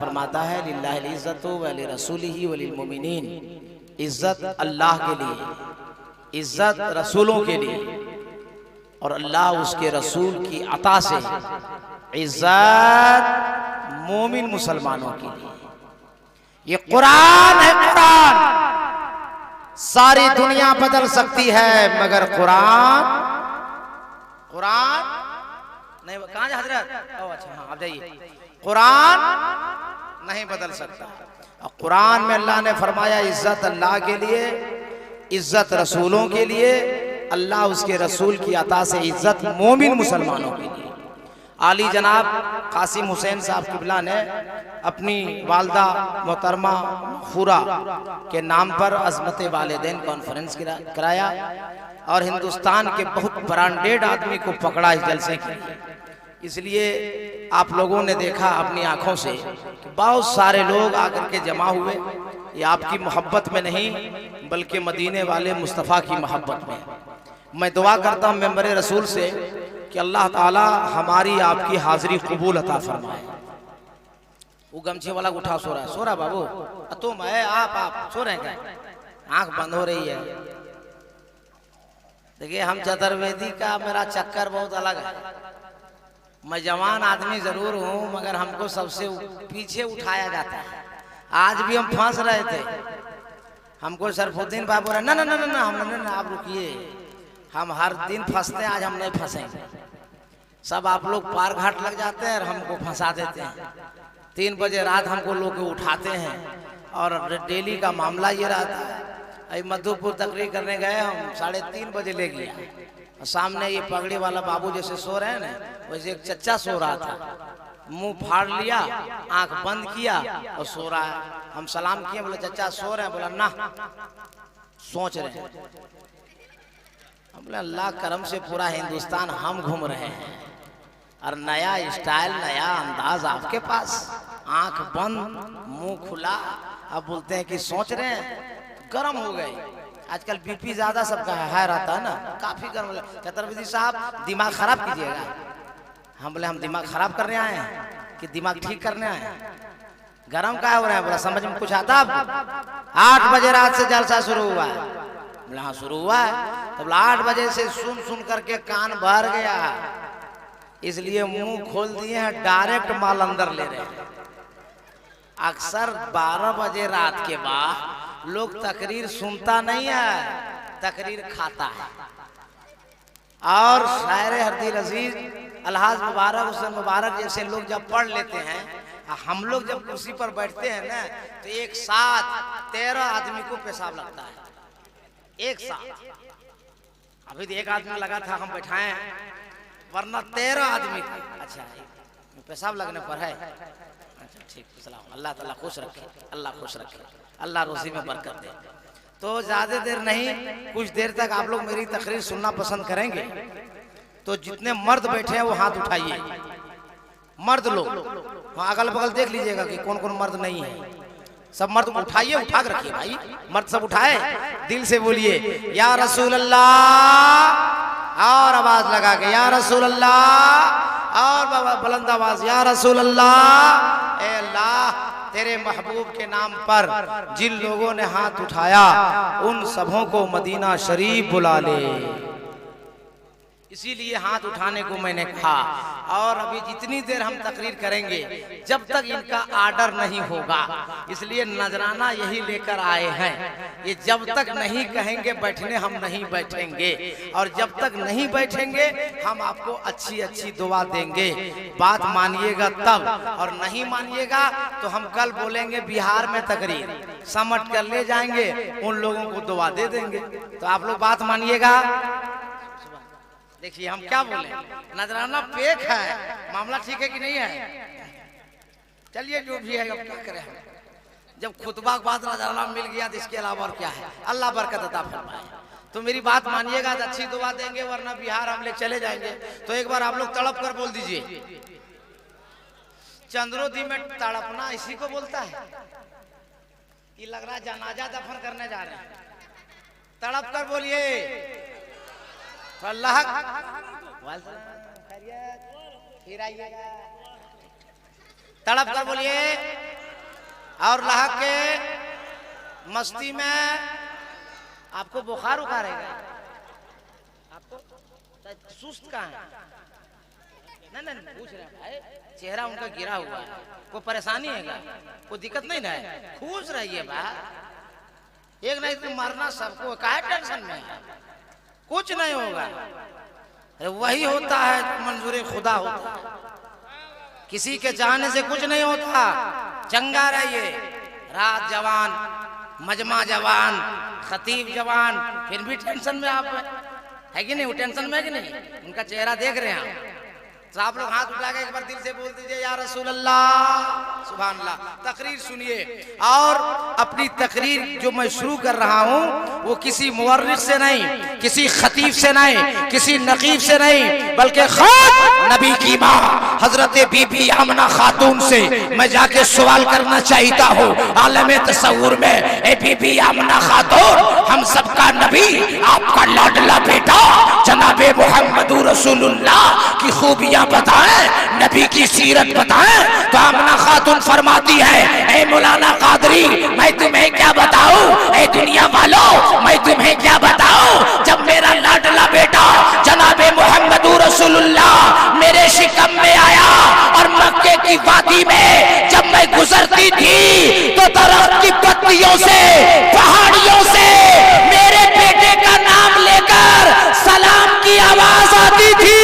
फरमाता है लिल्लाहिल इज़्ज़तु व लिरसूलिही व लिलमुमिनीन, इज्जत अल्लाह के लिए, इज्जत रसूलों के लिए और अल्लाह उसके रसूल की अता से इज्जत मोमिन मुसलमानों के लिए। ये कुरान है, कुरान सारी दुनिया बदल सकती है मगर कुरान नहीं। कहाँ हजरत? अच्छा हाँ, आप जाइए। कुरान नहीं बदल सकता। और कुरान में अल्लाह ने फरमाया इज्जत अल्लाह के लिए, इज्जत रसूलों के लिए, अल्लाह उसके रसूल की अता से इज्जत मोमिन मुसलमानों के लिए। आली जनाब कासिम हुसैन साहब किबला ने अपनी वालदा मोहतरमा फूरा के नाम पर अज़मत वालिदैन कॉन्फ्रेंस कराया और हिंदुस्तान के बहुत ब्रांडेड आदमी को पकड़ा इस जलसे के लिए। इसलिए आप लोगों ने देखा अपनी आंखों से कि बहुत सारे लोग आकर के जमा हुए। ये आपकी मोहब्बत में नहीं बल्कि मदीने वाले मुस्तफ़ा की मोहब्बत में। मैं दुआ करता हूँ मेंबरे रसूल से कि अल्लाह ताला हमारी आपकी हाजिरी कबूल अता फरमाए। वो गमछे वाला उठा सो रहा है, सो रहा बाबू तुम है आप सो रहे हैं क्या? आंख बंद हो रही है। देखिए हम चतुर्वेदी का मेरा चक्कर बहुत अलग है। मैं जवान आदमी जरूर हूँ मगर हमको सबसे पीछे उठाया जाता है। आज भी हम फंस रहे थे, हमको शरफुद्दीन बाबू ना ना ना ना ना हम आप रुकिए, हम हर दिन फंसते हैं, आज हम नहीं फंसेंगे। सब आप लोग पार घाट लग जाते हैं और हमको फंसा देते हैं। 3 बजे रात हमको लोग उठाते हैं और डेली का मामला ये रहता है। अभी मधुपुर तकरीर करने गए, हम 3:30 बजे ले गया। सामने ये पगड़ी वाला बाबू जैसे सो रहे हैं ना, वैसे एक चच्चा सो रहा था, मुंह फाड़ लिया, आंख बंद किया और सो रहा है। हम सलाम किए, बोले चच्चा सो रहे हैं? बोला ना सोच रहे हैं। हम बोले अल्लाह करम से पूरा हिंदुस्तान हम घूम रहे हैं और नया स्टाइल नया अंदाज आपके पास, आंख बंद मुंह खुला, अब बोलते हैं कि सोच रहे हैं। गर्म हो गए। आजकल बीपी ज्यादा सबका है रहता है ना, काफी गर्म। चतुर्वेदी साहब दिमाग खराब कीजिएगा। हम बोले हम दिमाग खराब करने आए हैं कि दिमाग ठीक करने आए हैं? गर्म का हो रहा है? बोला समझ में कुछ आता आपको? 8 बजे रात से जलसा शुरू हुआ है। बोला हाँ शुरू हुआ है। तो 8 बजे से सुन सुन करके कान भर गया, इसलिए मुंह खोल दिए हैं, डायरेक्ट माल अंदर ले रहे हैं। अक्सर 12 बजे रात के बाद लोग तकरीर सुनता नहीं है, तकरीर खाता है। और शायर हरदिल अजीज अलहाज मुबारक हुसैन मुबारक जैसे लोग जब पढ़ लेते हैं, हम लोग जब कुर्सी पर बैठते हैं ना, तो एक साथ 13 आदमी को पेशाब लगता है। एक साथ अभी तो एक आदमी लगा था हम बैठाए, वरना 13 आदमी थे। अच्छा पेशाब लगने पर है? अच्छा ठीक, अल्लाह ताला खुश रखे, अल्लाह खुश रखे, अल्लाह रोजी में बरकत दे। तो ज्यादा देर नहीं, कुछ देर तक आप लोग मेरी तकरीर सुनना पसंद करेंगे तो जितने मर्द बैठे हैं वो हाथ उठाइए। मर्द लोग वहाँ अगल बगल देख लीजिएगा कि कौन कौन मर्द नहीं है। सब मर्द उठाइए, उठा कर रखिए भाई, मर्द सब उठाए, दिल से बोलिए या रसूल अल्लाह, और आवाज लगा के या रसूल अल्लाह, और बाबा बुलंद आवाज या रसूल अल्लाह। ए अल्लाह तेरे महबूब के नाम पर जिन लोगों ने हाथ उठाया उन सबों को मदीना शरीफ बुला ले। इसीलिए हाथ उठाने को मैंने कहा। और अभी जितनी देर हम तकरीर करेंगे जब तक इनका आर्डर नहीं होगा, इसलिए नजराना यही लेकर आए हैं। ये जब तक नहीं कहेंगे बैठने हम नहीं बैठेंगे, और जब तक नहीं बैठेंगे हम आपको अच्छी अच्छी दुआ देंगे। बात मानिएगा तब, और नहीं मानिएगा तो हम कल बोलेंगे बिहार में तकरीर, समट कर ले जाएंगे, उन लोगों को दुआ दे देंगे। तो आप लोग बात मानिएगा। देखिए हम क्या बोले, नजराना पेक है, मामला ठीक है कि नहीं है? चलिए जो भी है अब क्या करें, जब खुतबा के बाद नजराना मिल गया तो इसके अलावा और क्या है। अल्लाह बरकत अता फरमाए। तो मेरी बात मानिएगा तो अच्छी दुआ देंगे, वरना बिहार हम ले चले जाएंगे। तो एक बार आप लोग तड़प कर बोल दीजिए, चंद्रोदी में तड़पना इसी को बोलता है। ये लग रहा है जनाजा दफन करने जा रहे हैं। तड़प कर बोलिए अल्लाह, फिर आइएगा, तड़प कर बोलिए और लहक के मस्ती में आपको बुखार उखारेगा, आपको सुस्त कहाँ है? नहीं पूछ रहे भाई, चेहरा उनका गिरा हुआ है, कोई परेशानी है क्या? कोई दिक्कत नहीं ना है? खुश रहिए बा, एक नहीं तो मरना सबको, काहे टेंशन में है? कुछ नहीं होगा, अरे वही होता है मंजूर खुदा होता है, किसी के चाहने से कुछ नहीं होता। चंगा रहिए, रात जवान, मजमा जवान, खतीब जवान, फिर भी टेंशन में आप है कि नहीं? वो टेंशन में है कि नहीं? उनका चेहरा देख रहे हैं आप, तो आप लोग हाथ उठा के एक बार दिल से बोल दीजिए या रसूल अल्लाह, सुभान अल्लाह। तकरीर सुनिए, और अपनी तकरीर जो मैं शुरू कर रहा हूँ वो किसी मुवर्रिख से नहीं, किसी खतीब से नहीं, किसी नकीब से नहीं, बल्कि खुद नबी की माँ हजरत बीबी आमना खातून से मैं जाके सवाल करना चाहता हूँ। आलम तसव्वुर में ए बीबी आमना खातून, हम सबका नबी, आपका लाडला बेटा जनाबे मोहम्मद रसूलुल्लाह की खूबियां बताएं, नबी की सीरत बताएं। तो आमना खातून फरमाती है, ए मौलाना कादरी मैं तुम्हें क्या बताऊं, ए दुनिया वालों मैं तुम्हें क्या बताऊं, जब मेरा लाडला बेटा जनाबे मोहम्मद रसूलुल्लाह मेरे शिकम में आया और मक्के की वादी में जब मैं गुजरती थी तो दरख्त की पत्तियों से, पहाड़ियों से मेरे बेटे का नाम लेकर सलाम की आवाज आती थी।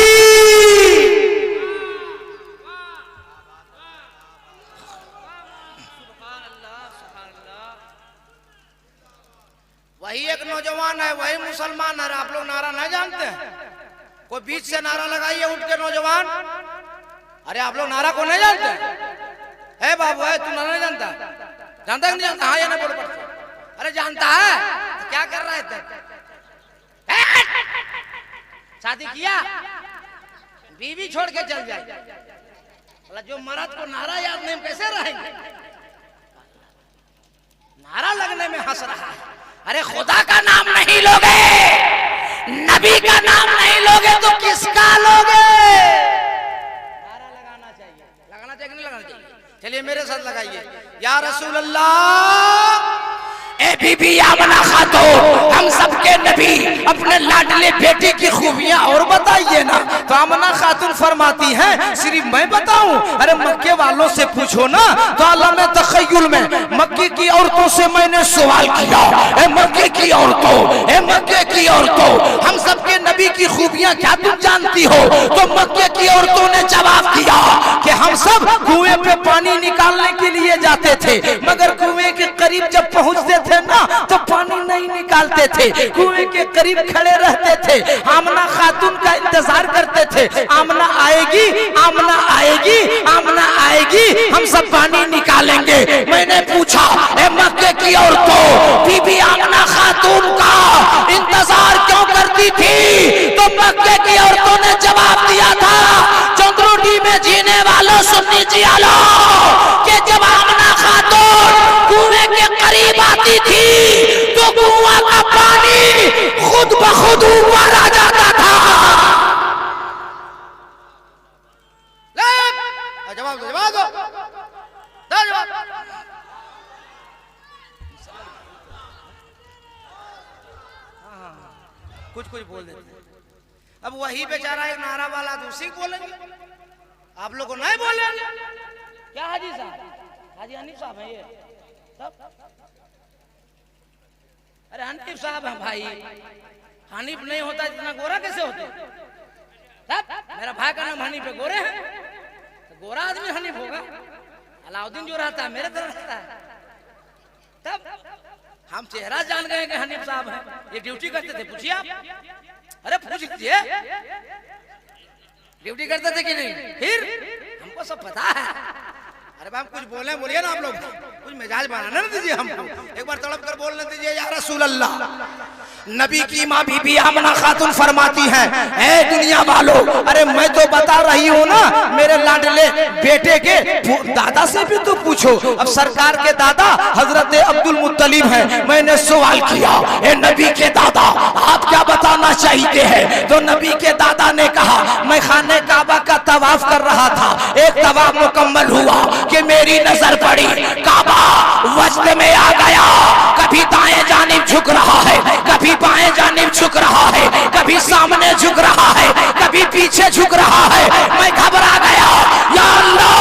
वही एक नौजवान है, वही मुसलमान है। आप लोग नारा नहीं जानते हैं? कोई बीच से नारा लगाइए उठ के नौजवान। अरे आप लोग नारा को नहीं जानते? है बाबू, है तू नारा नहीं जानता? जानता कि नहीं जानता? हाँ या ना बोलो पड़ता? अरे जानता है तो क्या कर रहा है? शादी किया, बीवी छोड़ के चल जाए, जो मर्द को नारा याद नहीं कैसे रहेंगे? नारा लगने में हंस रहा है। अरे खुदा का नाम नहीं लोगे, नबी का नाम नहीं लोगे तो किसका लोगे? नारा लगाना चाहिए, लगाना चाहिए कि नहीं लगाना चाहिए? चलिए मेरे साथ लगाइए, या रसूल अल्लाह, ए बीबी आमना खातून, हम सबके नबी अपने लाडले बेटे की खूबियां और बताइए ना। तो आमना खातून फरमाती हैं, सिर्फ मैं बताऊं? अरे मक्के वालों से पूछो ना। तो आलम तखय्युल में मक्के की औरतों से मैंने सवाल किया, ए मक्के की औरतों, ए मक्के की औरतों, हम सबके नबी की खूबियां क्या तुम जानती हो? तो मक्के की औरतों ने जवाब दिया कि हम सब कुएं पे पानी निकालने के लिए जाते थे, मगर कुएं के करीब जब पहुंचते थे ना तो पानी नहीं निकालते थे, कुएं के करीब खड़े रहते थे, आमना खातून का इंतजार करते थे, आमना आएगी, आमना आएगी, आमना आएगी, हम सब पानी निकालेंगे। मैंने पूछा, ए मक्के की औरतों, बीबी आमना खातून का इंतजार क्यों करती थी? तो मक्के की औरतों ने जवाब दिया था, चंद्रोटी में जीने वालों सुन लीजिए कि जब आमना खातून कुएं के करीब आती थी तो कुआं का पानी खुद ब खुद ऊपर आ जाता था। जवाब दो, जवाब दो, जवाब। कुछ कुछ बोल देते। अब वही बेचारा एक नारा वाला दूसरी बोलेंगे, आप लोग को नहीं बोले क्या? हाजी साहब, हाजी हनीफ साहब है ये तब? अरे हनीफ साहब है भाई, हनीफ नहीं होता इतना गोरा कैसे होते? तब मेरा भाई का नाम हनीफ है, गोरे हैं तो गोरा आदमी हनीफ होगा। अलाउद्दीन जो रहता है मेरे तरह रहता है। तब हम चेहरा जान गए कि हनीफ साहब हैं, ये ड्यूटी करते थे। पूछिए आप, अरे पूछ लीजिए, ड्यूटी करते थे कि नहीं? फिर हमको सब पता है। अरे हम कुछ बोले, बोलिए ना आप लोग, कुछ मिजाज बनाने न दीजिए हमको, एक बार तड़प कर बोलने दीजिए, या रसूल अल्लाह। नबी की माँ बीबी आमना खातून फरमाती हैं, ए दुनिया वालों, अरे मैं तो बता रही हूँ ना, मेरे लाडले बेटे के दादा से भी तो पूछो। अब सरकार के दादा हजरत अब्दुल मुत्तलिब हैं। मैंने सवाल किया, ए नबी के दादा आप क्या बताना चाहते हैं? तो नबी के दादा ने कहा, मैं खाने काबा का तवाफ कर रहा था, एक तवाफ मुकम्मल हुआ कि मेरी नजर पड़ी काबा वजद में आ गया, कभी दाएं जानिब झुक रहा है, कभी बाएं जानिब झुक रहा है, कभी सामने झुक रहा है, कभी पीछे झुक रहा है। मैं घबरा गया, या अल्लाह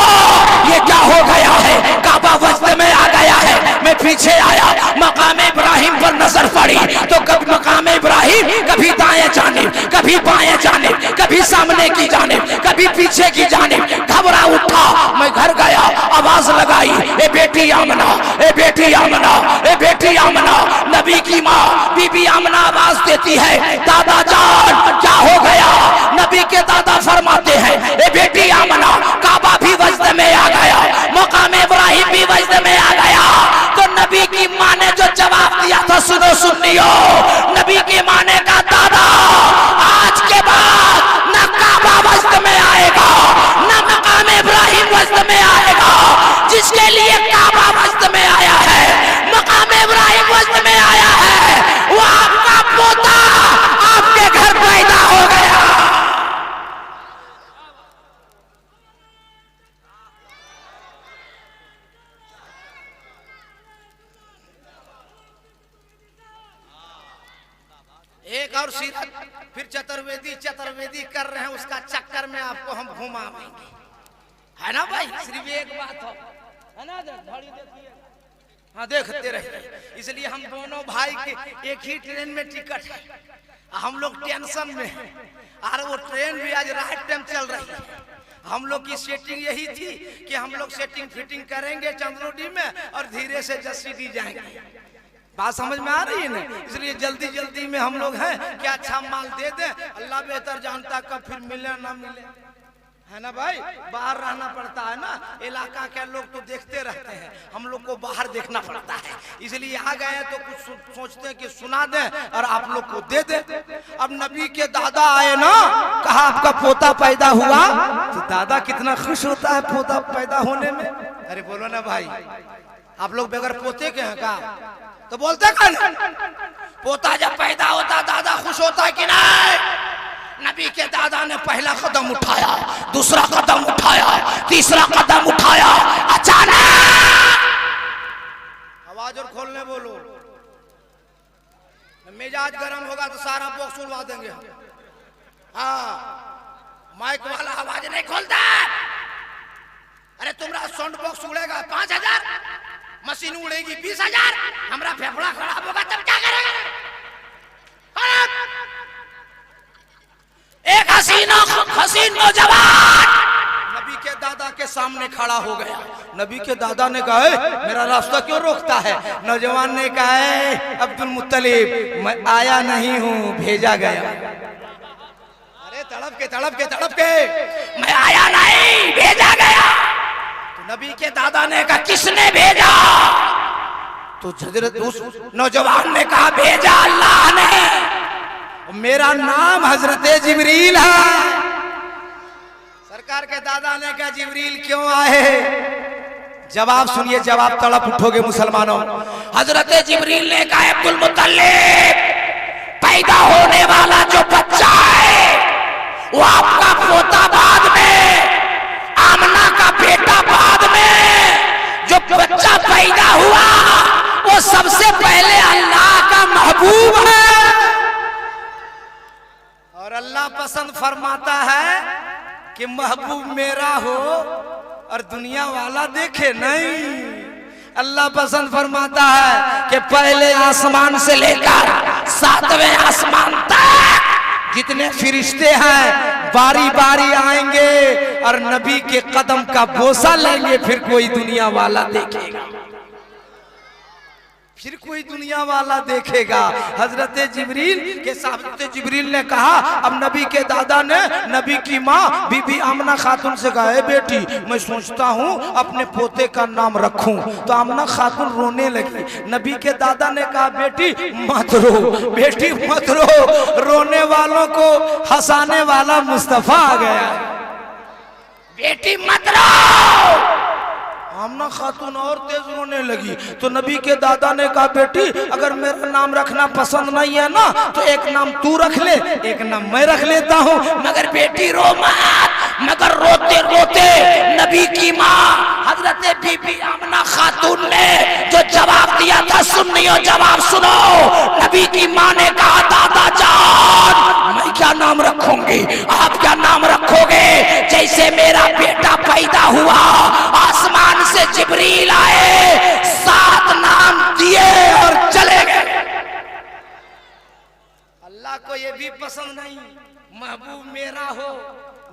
ये क्या हो गया है? काबा वजद में आ गया है। मैं पीछे आया, मकाम इब्राहिम पर नजर पड़ी तो कभी मकाम इब्राहिम, कभी दाएं जानिब, कभी बाएं जानिब, कभी सामने की जानिब, कभी पीछे की जानिब। घबरा उठा, मैं घर गया, आवाज लगाई, ए बेटी आमना, ए बेटी आमना, ए बेटी आमना। नबी की माँ बीबी आमना आवाज देती है, दादा जान क्या हो गया? नबी के दादा फरमाते हैं, ए बेटी आमना काबा भी वजद में आ गया, मकाम इब्राहिम भी वजद में आ गया। तो नबी की माँ ने जो जवाब दिया था, सुनो सुनियो, नबी की माँ ने कहा, दादा आज के बाद न काबा वजद में आएगा, न मकाम इब्राहिम वजद में आएगा। जिसके लिए काबा वजद में आया है, मकाम इब्राहिम वजद में आया है, वो आपका पोता आपके घर पैदा हो गया। एक और सीरत, फिर चतुर्वेदी कर रहे हैं, उसका चक्कर में आपको हम घुमाएंगे, है ना भाई? सिर्फ एक बात हो, है ना? घड़ी देखिए, हाँ देखते रहिए। इसलिए हम दोनों भाई के एक ही ट्रेन में टिकट है, हम लोग टेंशन में हैं, और वो ट्रेन भी आज राइट टाइम चल रही है। हम लोग की सेटिंग यही थी कि हम लोग सेटिंग फिटिंग करेंगे चंद्रोडी में और धीरे से जसीडी जाएंगे। बात समझ में आ रही है ना? इसलिए जल्दी जल्दी में हम लोग हैं कि अच्छा माल दे दें, अल्लाह बेहतर जानता कब फिर मिले ना मिले, है ना भाई? बाहर रहना पड़ता है ना, इलाका के लोग तो देखते रहते हैं, हम लोग को बाहर देखना पड़ता है। इसलिए आ गए तो कुछ सोचते हैं कि सुना दें और आप लोग को दे दें। अब नबी के दादा आए ना, कहा आपका पोता पैदा हुआ, तो दादा कितना खुश होता है पोता पैदा होने में। अरे बोलो ना भाई, आप लोग बगैर पोते के हैं का? तो बोलते कौन? पोता जब पैदा होता दादा खुश होता है कि नहीं? नबी के दादा ने पहला कदम उठाया, दूसरा कदम उठाया, तीसरा कदम उठाया, अचानक आवाज और खोलने बोलो, मिजाज गर्म होगा तो सारा बॉक्स उड़वा देंगे। हाँ, माइक वाला आवाज नहीं खोलता। अरे तुम्हारा साउंड बॉक्स उड़ेगा 5000, मशीन उड़ेगी 20000, हमारा फेफड़ा खराब होगा तब क्या करेगा? एक हसीन नौजवान नबी के दादा के सामने खड़ा हो गया। नबी के दादा ने कहा, मेरा रास्ता क्यों रोकता है? नौजवान ने कहा, अब्दुल मुत्तलिब मैं आया नहीं हूँ, भेजा गया। अरे तड़प के मैं आया नहीं, भेजा गया। नबी के दादा ने कहा, किसने भेजा? तो हजरत उस नौजवान ने कहा, भेजा अल्लाह ने, मेरा नाम हजरत जिब्रील है। सरकार के दादा ने कहा, जिब्रील क्यों आए? जवाब सुनिए, जवाब तड़प उठोगे मुसलमानों। हजरत जिब्रील ने कहा, अब्दुल मुत्तलिब पैदा होने वाला जो बच्चा है वो आपका पोता बाद में, आमना का बेटा बाद में। जो बच्चा पैदा हुआ वो सबसे पहले अल्लाह का महबूब है, और अल्लाह पसंद फरमाता है कि महबूब मेरा हो और दुनिया वाला देखे नहीं। अल्लाह पसंद फरमाता है कि पहले आसमान से लेकर 7वें आसमान तक जितने फिरिश्ते हैं बारी बारी आएंगे और नबी के कदम का बोसा लेंगे, फिर कोई दुनिया वाला देखेगा, फिर कोई दुनिया वाला देखेगा। हजरत जिब्रील के साथ जिब्रील ने कहा, अब नबी के दादा ने नबी की माँ बीबी आमना खातून से कहा, बेटी मैं सोचता हूँ अपने पोते का नाम रखूं। तो आमना खातून रोने लगी। नबी के दादा ने कहा, बेटी मत रो, बेटी मत रो, रोने वालों को हंसाने वाला मुस्तफा आ गया, बेटी मत रो। आमना खातून और तेज रोने लगी। तो नबी के दादा ने कहा, बेटी अगर मेरा नाम रखना पसंद नहीं है ना तो एक नाम तू रख ले, एक नाम मैं रख लेता हूँ, मगर बेटी रो मत। मगर रोते रोते नबी की माँ हजरत बीबी आमना खातून ने जो सुनियो जवाब सुनो। नबी की माँ ने कहा दादा जान मैं क्या नाम रखूंगी, आप क्या नाम रखोगे? जैसे मेरा बेटा पैदा हुआ आसमान से जिब्रील आए, 7 नाम दिए और चले गए। अल्लाह को ये भी पसंद नहीं महबूब मेरा हो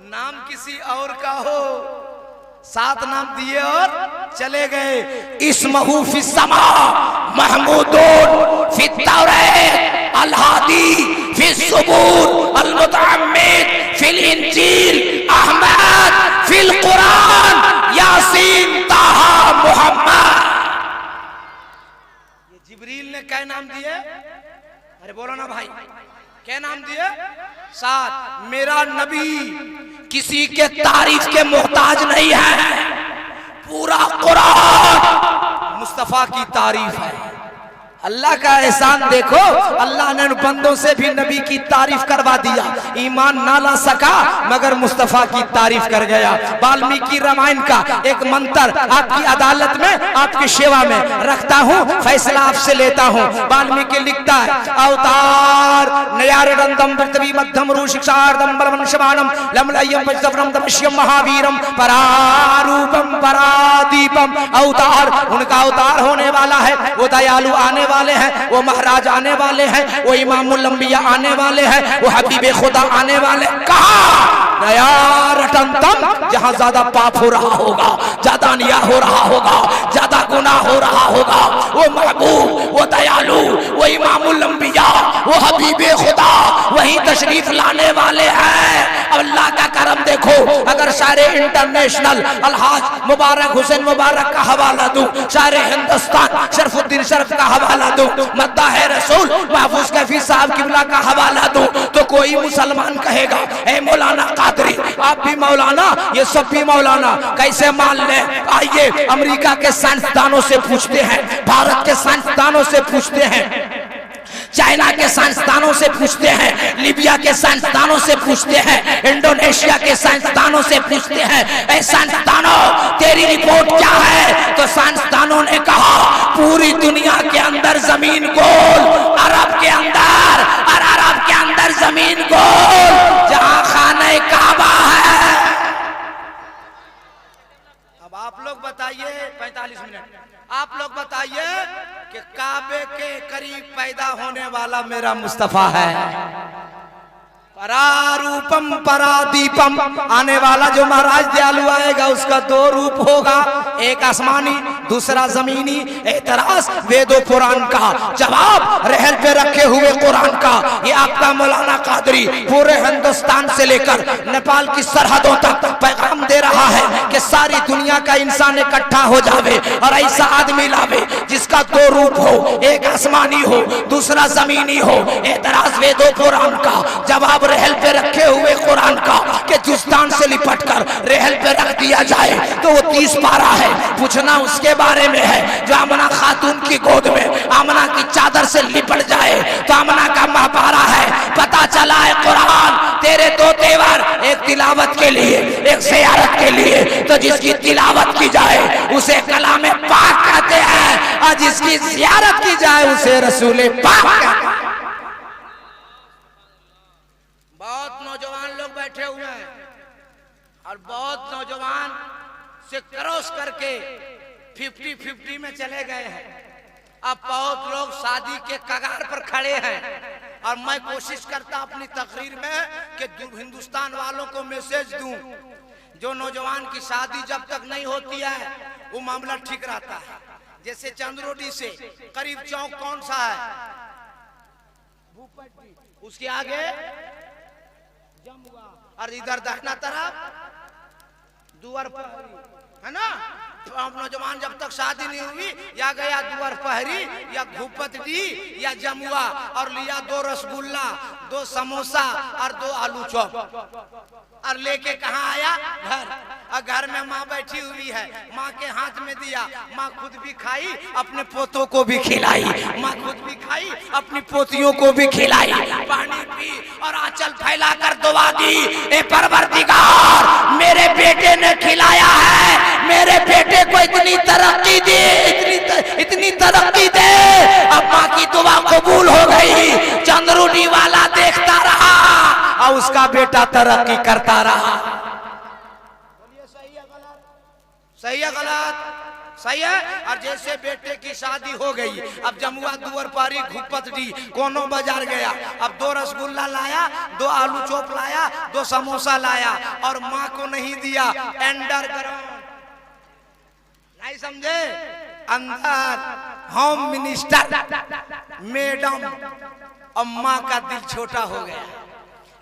नाम किसी और का हो। 7 नाम दिए और चले गए। इस्महू फिस समा महमूदुन फित तौरात अल हादी फिस सुबूर अल मुतअम्मिद फिल इंजील अहमद फिल कुरान यासीन ताहा मुहम्मद। ये जिब्रील ने क्या नाम दिए? अरे बोलो ना भाई, क्या नाम दिए? 7। मेरा नबी किसी के तारीफ के मोहताज नहीं है, पूरा कुरान मुस्तफा की तारीफ है। अल्लाह का एहसान देखो, अल्लाह ने बंदों से भी नबी की तारीफ करवा दिया। ईमान ना ला सका मगर मुस्तफा की तारीफ कर गया। वाल्मीकि रामायण का एक मंत्र आपकी अदालत में आपकी सेवा में रखता हूँ, फैसला आपसे लेता हूँ। वाल्मीकि लिखता है अवतार नयारदम पृथ्वी मध्यम रूशिक्षार्दम बलवंशमानम लमलयम वज्रवरम दमश्यम महावीरम परारूपम परादीपम। अवतार उनका अवतार होने वाला है, वो दयालु आने वाले हैं, वो महाराज आने वाले हैं, वो इमामुल अंबिया आने वाले हैं, वो हबीबे खुदा आने वाले। कहा नया रटनतम, जहां ज्यादा पाप हो रहा होगा, ज्यादा अन्याय हो रहा होगा, ज्यादा गुनाह हो रहा होगा, वो महबूब, वो दयालु, वो इमामुल अंबिया, वो हबीबे खुदा वही तशरीफ लाने वाले हैं। अल्लाह का करम देखो, अगर सारे इंटरनेशनल अलहाज मुबारक हुसैन मुबारक का हवाला दूं, सारे हिंदुस्तान शरफुद्दीन शरफ का हवाला दूं, मद्दाह रसूल महफूज कैफी साहब किबला का हवाला दूं, तो कोई मुसलमान कहेगा ए मौलाना कादरी आप भी मौलाना, ये सब भी मौलाना, कैसे मान ले? आइए अमेरिका के साइंसदानों से पूछते हैं, भारत के साइंसदानों से पूछते हैं, चाइना के साइंसदानों से पूछते हैं, लीबिया के साइंसदानों से पूछते हैं, इंडोनेशिया के साइंसदानों से पूछते हैं, ऐ साइंसदानों तेरी रिपोर्ट क्या है? तो साइंसदानों ने कहा पूरी दुनिया के अंदर जमीन गोल, अरब के अंदर और अरब के अंदर जमीन गोल, जहां खाने काबा है। अब आप लोग बताइए, 45 मिनट आप लोग बताइए कि काबे के करीब पैदा होने वाला मेरा मुस्तफा है। परारूपम परादीपम, आने वाला जो महाराज दयालु आएगा उसका 2 रूप होगा, एक आसमानी दूसरा जमीनी। एतराज वेदो कुरान का, जवाब रहल पे रखे हुए कुरान का। ये आपका मौलाना कादरी पूरे हिंदुस्तान से लेकर नेपाल की सरहदों तक पैगाम दे रहा है कि सारी दुनिया का इंसान इकट्ठा हो जावे और ऐसा आदमी लावे जिसका 2 रूप हो, एक आसमानी हो दूसरा जमीनी हो। एतराज वेदो कुरान का, जवाब रहल पे रखे हुए कुरान का कि दुस्तान से लिपट कर रहल पे रख दिया जाए तो वो 30 पारा है। पूछना उसके बारे में है जो आमना खातून की गोद में आमना की चादर से लिपट जाए तो आमना का महापारा है। पता चला है कुरान तेरे 2 तेवर, एक तिलावत के लिए एक ज़ियारत के लिए, तो जिसकी तिलावत की जाए उसे कलामे पाक कहते हैं और जिसकी ज़ियारत की जाए उसे रसूले पाक कहते हैं। बहुत नौजवान लोग बैठे हुए हैं और बहुत नौजवान से क्रॉस करके 50-50 में चले गए हैं। अब बहुत लोग शादी के कगार पर खड़े हैं और मैं कोशिश करता अपनी तकरीर में कि हिंदुस्तान वालों को मैसेज दूं, जो नौजवान की शादी जब तक नहीं होती है वो मामला ठीक रहता है। जैसे चंद्रोडी से करीब चौक कौन सा है, उसके आगे जमुआ, और इधर दक्षिणा तरफ दुआर पहरी है ना। नौजवान जब तक शादी नहीं हुई या गया दुआर पहरी या घुपतडी या जमुआ और लिया 2 रसगुल्ला 2 समोसा और 2 आलू चॉप और लेके कहाँ आया घर। और घर में माँ बैठी हुई है, माँ के हाथ में दिया, माँ खुद भी खाई अपने पोतों को भी खिलाई, माँ खुद भी खाई अपनी पोतियों को भी खिलाई, पानी पी और आंचल फैला कर दुआ दी, ए परवरदिगार मेरे बेटे ने खिलाया है, मेरे बेटे को इतनी तरक्की दी, इतनी तरक्की दे, अब बेटा तरक्की करता रहा। सही है गलत? सही है। और जैसे बेटे की शादी हो गई, अब जमुआ दुअर पारी घुपत डी कोनो बाजार गया, अब 2 रसगुल्ला लाया, 2 आलू चॉप लाया, 2 समोसा लाया और माँ को नहीं दिया। अंडरग्राउंड नहीं समझे? अंदर होम मिनिस्टर मैडम और माँ का दिल छोटा हो गया।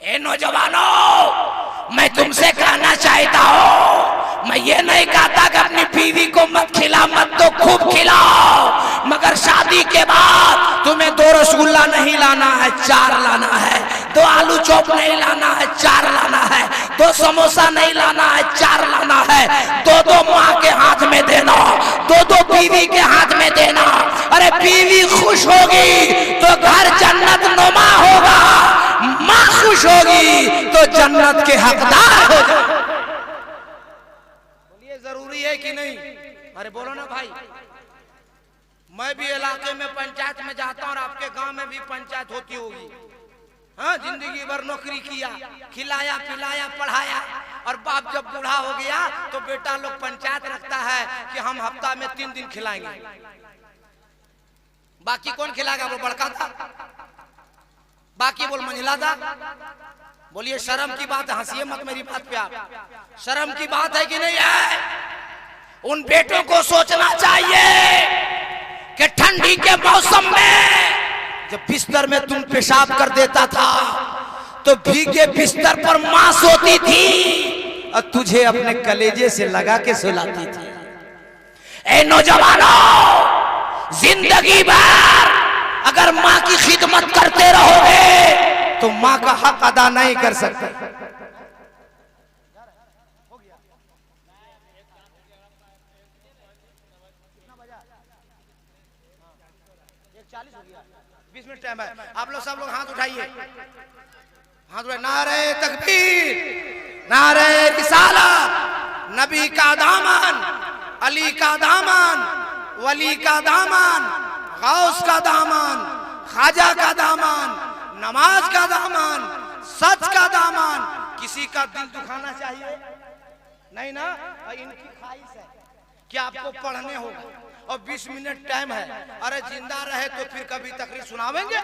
ए नौजवानों, मैं तुमसे कहना चाहता हूँ, मैं ये नहीं कहता कि अपनी बीवी को मत खिला, मत तो खूब खिलाओ, मगर शादी के बाद तुम्हें 2 रसगुल्ला नहीं लाना है, 4 लाना है, 2 आलू चॉप नहीं लाना है, 4 लाना है, 2 समोसा नहीं लाना है, 4 लाना है, 2 माँ के हाथ में देना, 2 बीवी के हाथ में देना। अरे बीवी खुश होगी तो घर जन्नत नुमा होगा, माँ खुश होगी तो जन्नत के हकदार हो जाए। बोलिए जरूरी है कि नहीं? अरे बोलो ना भाई। मैं भी इलाके में पंचायत में जाता हूँ और आपके गांव में भी पंचायत होती होगी। हाँ, जिंदगी भर नौकरी किया, खिलाया पिलाया पढ़ाया, और बाप जब बूढ़ा हो गया तो बेटा लोग पंचायत रखता है कि हम हफ्ता में 3 दिन खिलाएंगे। बाकी कौन खिलाएगा? वो बड़का था, बाकी बोल मंझला था। बोलिए शर्म की बात है, हंसिए मत मेरी बात पे आप। शर्म की बात है कि नहीं है? उन बेटों को सोचना चाहिए कि ठंडी के मौसम में जब बिस्तर में तुम पेशाब कर देता था तो भीगे बिस्तर पर मां सोती थी और तुझे अपने कलेजे से लगा के सुलाती थी। ए नौजवानों, जिंदगी भर अगर माँ की खिदमत करते रहोगे तो माँ का हक अदा नहीं कर सकते। टाइम है, आप लोग सब लोग हाथ उठाइए, हाथ उठाइए। नारे तकबीर, नारे रिसालत, नबी का दामन, अली का दामन, वली का दामन, गौस का दामन, ख्वाजा का दामन, नमाज का दामन, सच का दामन। किसी का दिल दुखाना चाहिए नहीं ना? इनकी ख्वाहिश है कि आपको पढ़ने होगा और 20 मिनट टाइम है। अरे जिंदा रहे तो फिर कभी तकरीर सुनावेंगे?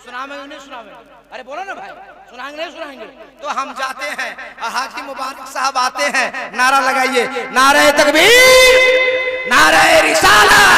सुनावेंगे नहीं सुनावेंगे? अरे बोलो ना भाई, सुनाएंगे नहीं सुनाएंगे? तो हम जाते हैं, हाजी मुबारक साहब आते हैं, नारा लगाइए, नारे तकबीर, नारे रिसालत,